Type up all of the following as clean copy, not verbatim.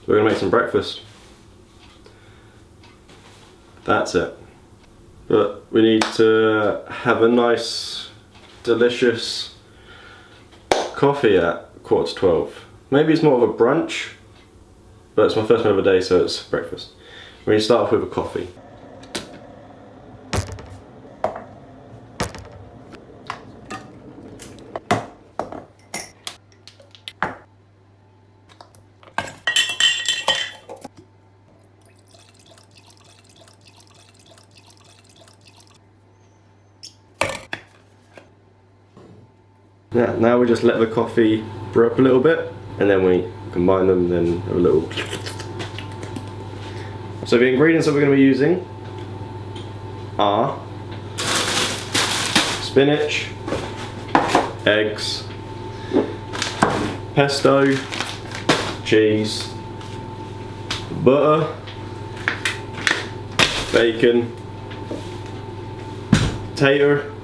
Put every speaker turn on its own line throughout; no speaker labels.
we're gonna make some breakfast. That's it. But we need to have a nice, delicious coffee at 11:45. Maybe it's more of a brunch, but it's my first meal of the day, so it's breakfast. We need to start off with a coffee. Yeah, now we just let the coffee brew up a little bit, and then we combine them, then have a little. So the ingredients that we're going to be using are spinach, eggs, pesto, cheese, butter, bacon, potato,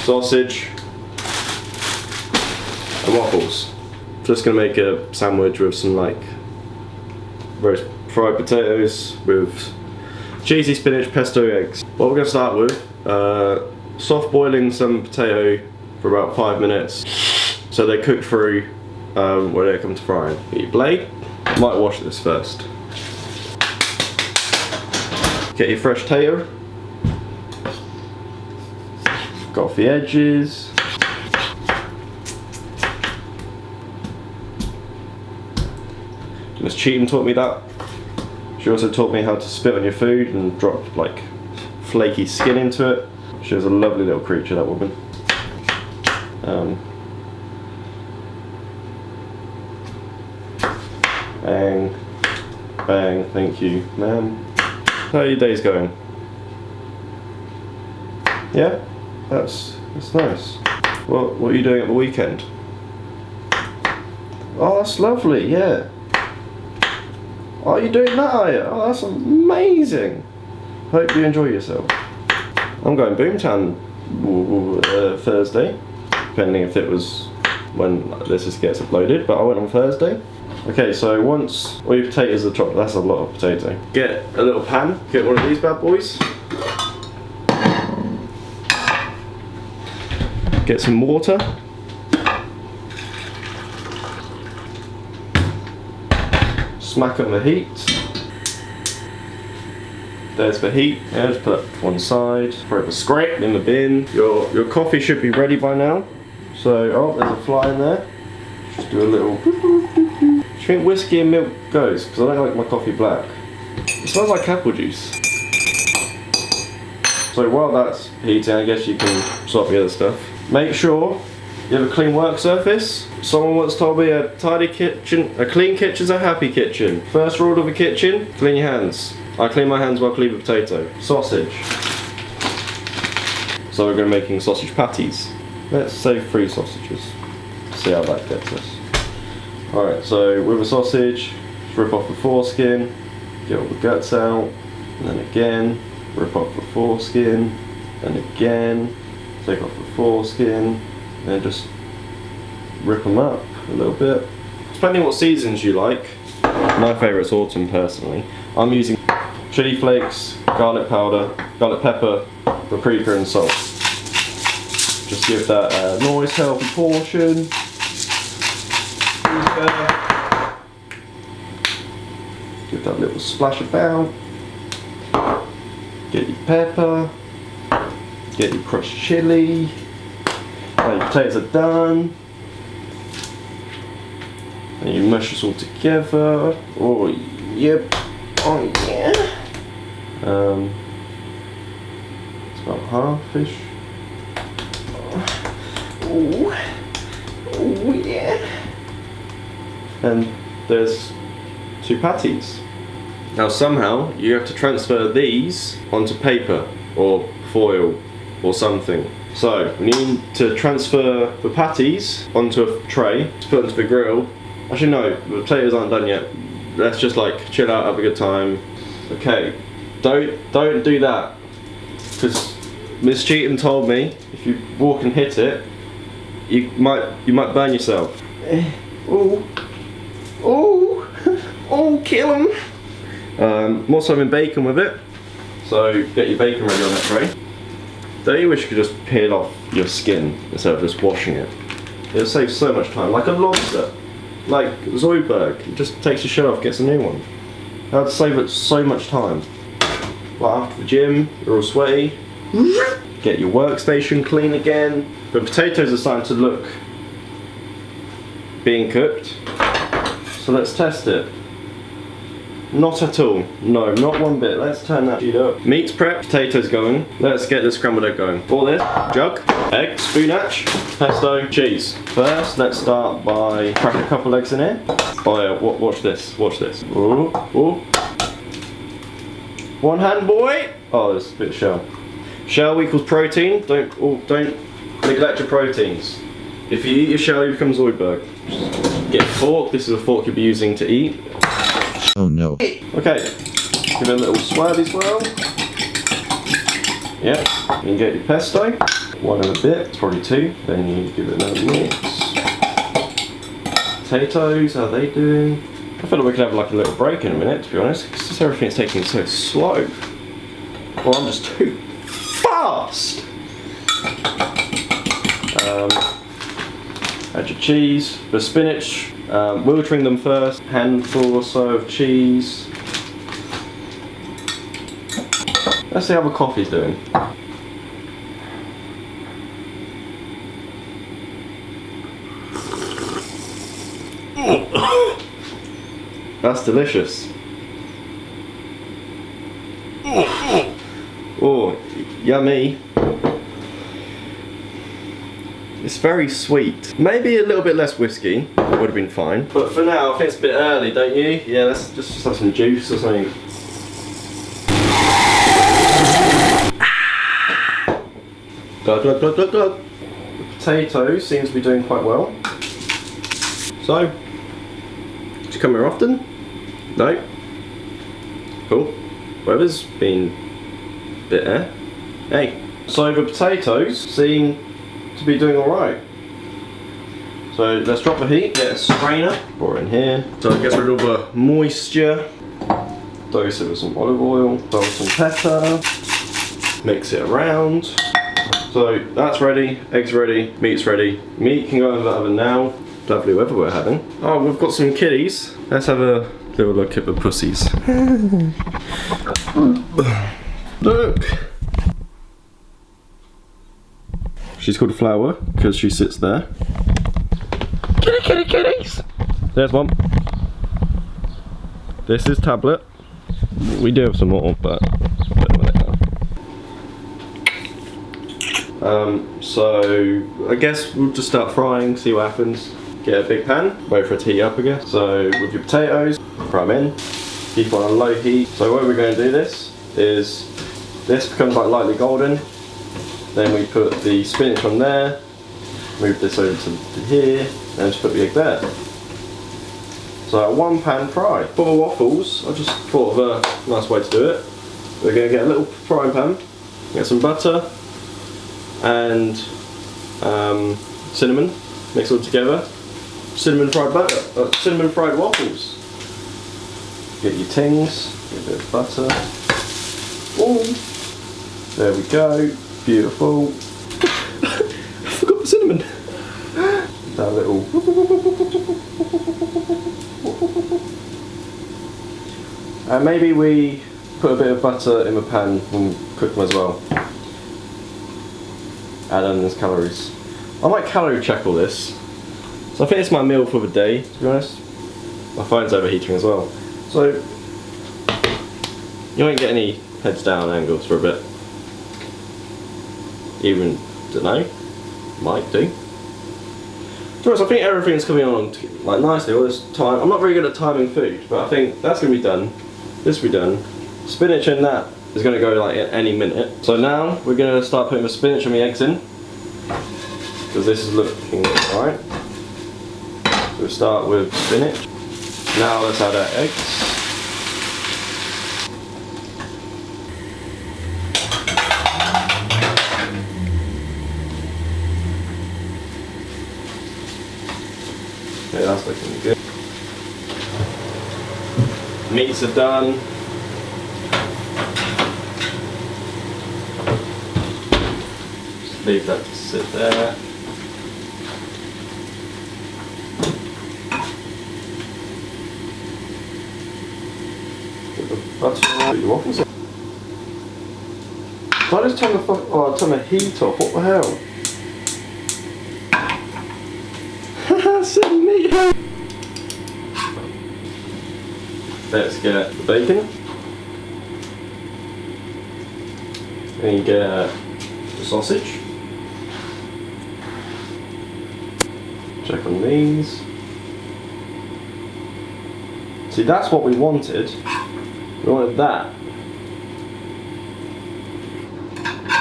sausage, and waffles. Just gonna make a sandwich with some like roast fried potatoes with cheesy spinach, pesto, eggs. What we're gonna start with, soft boiling some potato for about 5 minutes so they cook through when they come to frying. Get your blade. Might wash this first. Get your fresh potato. Got off the edges. Miss Cheatham taught me that. She also taught me how to spit on your food and drop like flaky skin into it. She was a lovely little creature, that woman. Bang, bang, thank you, ma'am. How are your days going? Yeah? That's nice. What are you doing at the weekend? Oh, that's lovely, yeah. Oh, you're doing that, are you? Oh, that's amazing. Hope you enjoy yourself. I'm going Boomtown Thursday, depending if it was when this gets uploaded, but I went on Thursday. Okay, so once all your potatoes are chopped, that's a lot of potato. Get a little pan, get one of these bad boys. Get some water. Smack up the heat. There's the heat. Yeah, just put it to one side. Throw the scrape in the bin. Your coffee should be ready by now. So, oh, there's a fly in there. Just do a little. Do you think whiskey and milk goes? Because I don't like my coffee black. It smells like apple juice. So while that's heating, I guess you can sort the other stuff. Make sure you have a clean work surface. Someone once told me a tidy kitchen, a clean kitchen's a happy kitchen. First rule of a kitchen, clean your hands. I clean my hands while cleaning potato. Sausage. So we're going to be making sausage patties. Let's say 3 sausages. See how that gets us. Alright, so with a sausage, rip off the foreskin, get all the guts out, and then again, rip off the foreskin, and again, take off the foreskin, and just rip them up a little bit. Depending what seasons you like. My favourite's autumn personally. I'm using chili flakes, garlic powder, garlic pepper, paprika and salt. Just give that a nice healthy portion. Give that a little splash about. Get your pepper. Get your crushed chili. Now your potatoes are done. And you mush this all together. Oh yep. Oh yeah. It's about half-ish. Oh yeah. And there's 2 patties. Now somehow you have to transfer these onto paper or foil or something. So we need to transfer the patties onto a tray to put into the grill. Actually no, the potatoes aren't done yet. Let's just like chill out, have a good time. Okay, don't do that, because Miss Cheatham told me if you walk and hit it, you might burn yourself. Oh, Oh, oh, kill him. I'm also having bacon with it. So get your bacon ready on that tray. Don't you wish you could just peel off your skin instead of just washing it? It'll save so much time. Like a lobster. Like Zoidberg. It just takes your shell off, gets a new one. That would save it so much time. Like after the gym, you're all sweaty. Get your workstation clean again. The potatoes are starting to look being cooked. So let's test it. Not at all. No, not one bit. Let's turn that sheet up. Meat's prepped, potatoes going. Let's get the scrambled egg going. For this, jug, egg, spinach, pesto, cheese. First, let's start by crack a couple eggs in here. Oh yeah, watch this, watch this. Ooh, ooh. One hand, boy. Oh, there's a bit of shell. Shell equals protein. Don't neglect your proteins. If you eat your shell, you become Zoidberg. Get a fork. This is a fork you'll be using to eat.
Oh no.
Okay, give it a little swirl as well. Yep, you can get your pesto. One and a bit, it's probably two. Then you give it another mix. Potatoes, how are they doing? I feel like we could have like a little break in a minute, to be honest, because just everything's taking so slow. Well, I'm just too fast. Add your cheese, the spinach. We'll trim them first. Handful or so of cheese. Let's see how the coffee's doing. That's delicious. Oh, yummy. It's very sweet. Maybe a little bit less whiskey would have been fine. But for now, I think it's a bit early, don't you? Yeah, let's just have some juice or something. Glug, glug, glug, glug, glug. The potato seems to be doing quite well. So, do you come here often? No? Cool. Weather's been a bit Hey. So the potatoes seem to be doing alright. So let's drop the heat, get a strainer, pour it in here. So it gets rid of all the moisture. Dose it with some olive oil, throw some pepper, mix it around. So that's ready, eggs ready, meat's ready. Meat can go in the oven now. Lovely weather we're having. Oh, we've got some kitties. Let's have a little look at the pussies. Look! She's called a flower because she sits there. Kitty, kitty, kitties! There's one. This is Tablet. We do have some more, but so I guess we'll just start frying, see what happens. Get a big pan, wait for it to heat up again. So with your potatoes, fry them in. Keep on a low heat. So the way we're going to do this is this becomes like lightly golden. Then we put the spinach on there, move this over to here, and just put the egg there. So a one pan fry. For the waffles, I just thought of a nice way to do it. We're going to get a little frying pan, get some butter and cinnamon, mix it all together. Cinnamon fried butter, cinnamon fried waffles. Get your tings, get a bit of butter. Ooh. There we go. Beautiful. I forgot the cinnamon. That little. And maybe we put a bit of butter in the pan when we cook them as well. Add in those calories. I might calorie check all this. So I think it's my meal for the day, to be honest. My phone's overheating as well. So you won't get any heads down angles for a bit. Even, dunno, might do. To be honest, I think everything's coming on like nicely all this time. I'm not very good at timing food, but I think that's going to be done. This will be done. Spinach in that is going to go like at any minute. So now we're going to start putting the spinach and the eggs in. Because this is looking alright. We'll start with spinach. Now let's add our eggs. Okay, that's looking good. Meats are done. Just leave that to sit there. Put your waffles in. Did I just turn turn the heat off? What the hell? So neat. Let's get the bacon. And you get the sausage. Check on these. See, that's what we wanted. We wanted that.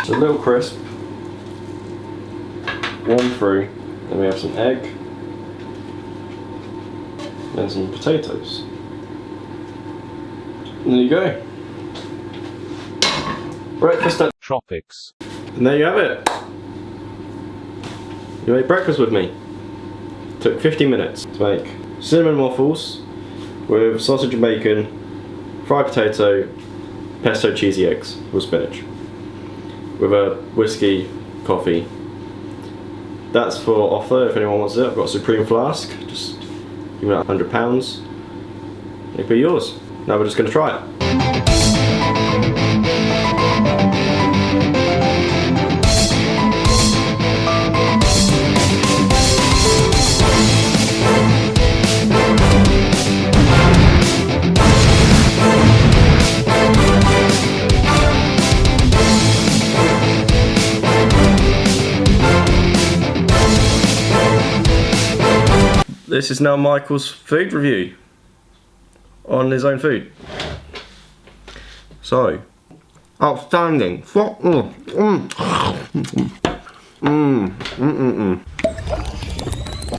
It's a little crisp. Warm through. Then we have some egg. Then some potatoes. And there you go. Breakfast at
Tropics.
And there you have it. You ate breakfast with me. Took 50 minutes to make cinnamon waffles with sausage and bacon, fried potato, pesto cheesy eggs with spinach, with a whiskey coffee. That's for offer if anyone wants it. I've got a Supreme flask, just give me that £100. It'll be yours. Now we're just going to try it. This is now Michael's food review on his own food. So, outstanding.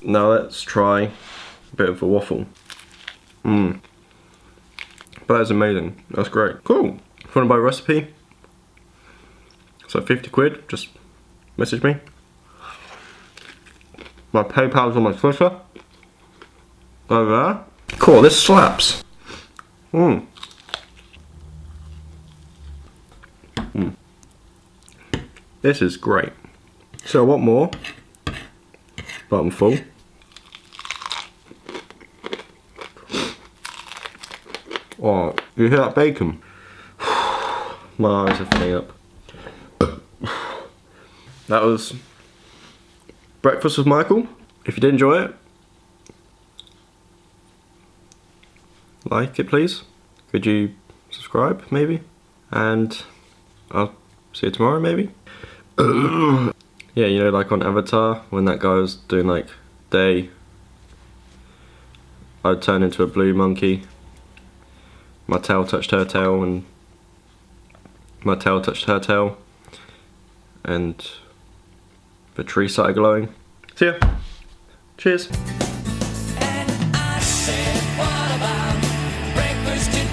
Now let's try a bit of a waffle. That is amazing. That's great. Cool. If you want to buy a recipe, it's like 50 quid. Just message me. My PayPal's on my Twitter. Over there. Cool, this slaps. This is great. So I want more, but I'm full. Oh, you hear that bacon? My eyes are filling up. That was breakfast with Michael. If you did enjoy it, like it please. Could you subscribe maybe? And I'll see you tomorrow maybe. Yeah, you know, like on Avatar when that guy was doing like day, I'd turn into a blue monkey. My tail touched her tail and my tail touched her tail and the tree started glowing. See ya. Cheers.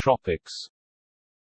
Tropics.